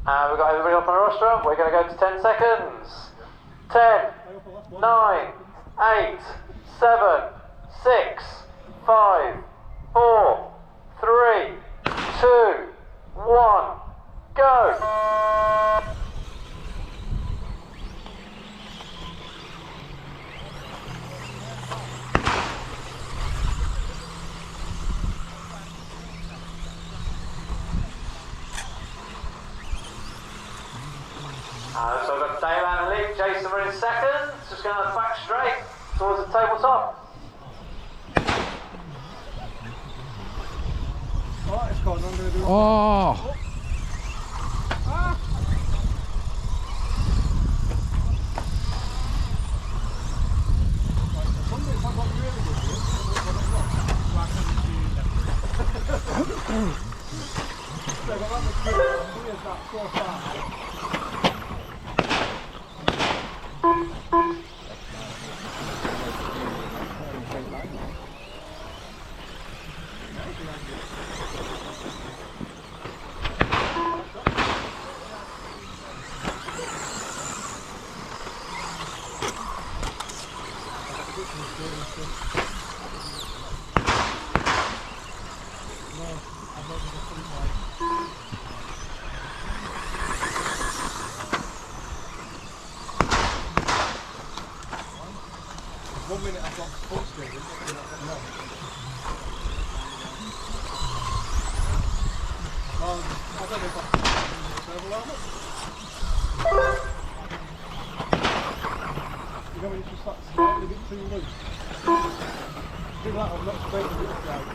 And we've got everybody up on a rostrum. We're going to go to 10 seconds. 10, 9, 8, 7, 6, 5, 4, 3, 2, 1, go! So we've got Dale and Lee, Jason are in second, just going to back straight towards the tabletop. Oh, it's gone, I'm going to do it. Oh! Ah. One minute I've got full screen, no. I don't know if I'm overwhelmed. You know when it's just like slightly a bit too loose? Do that, I'm not straight a bit right.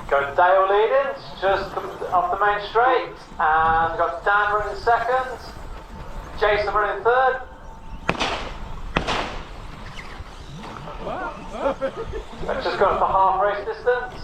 Got Dale leading, just off the main straight, and we've got Dan running second, Jason running third. I've just gone for half race distance.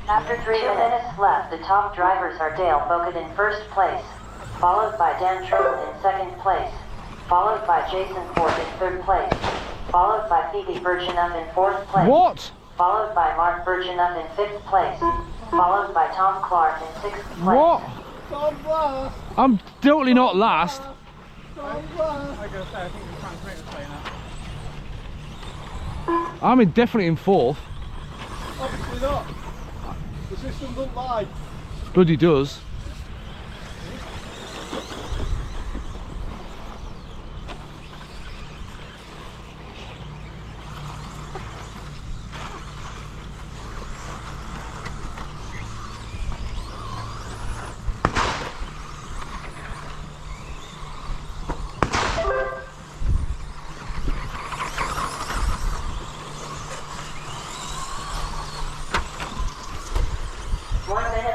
After 3 minutes left, the top drivers are Dale Bogut in first place, followed by Dan Trout in second place, followed by Jason Ford in third place, followed by Phoebe Birchenup in fourth place. What? Followed by Mark Birchenup in fifth place, followed by Tom Clark in sixth place. What? Tom last! I'm totally not last. Tom last! I gotta say, I think the transmitter's playing that. I'm definitely in fourth. Obviously not. The system doesn't lie. Bloody does.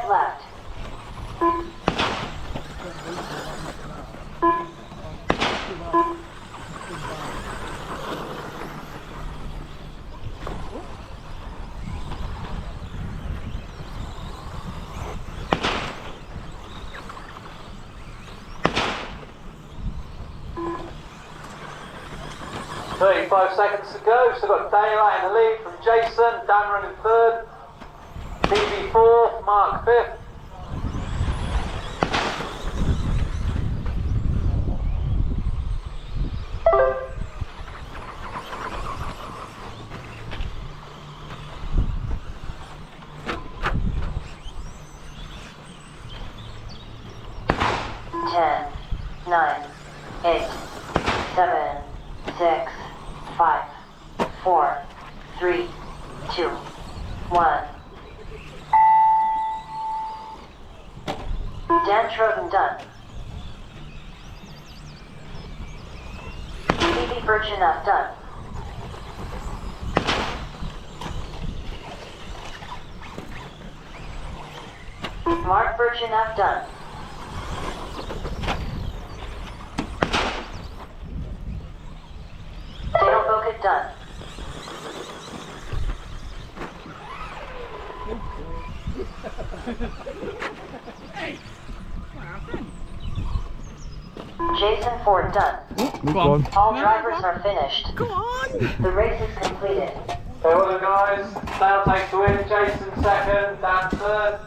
Left. 35 seconds to go, so we've got Dale out in the lead from Jason, Dan running third, Phoebe fourth, Mark fifth. 10, 9, 8, 7, 6, 5, 4, 3, 2, 1. Dan Troden done. Phoebe Birchenough done. Mark Birchenough done. Dale Bogut done. Jason Ford done. Go on. All drivers are finished. Go on! The race is completed. Okay, well done, guys. Dale takes the win, Jason second, Dan third.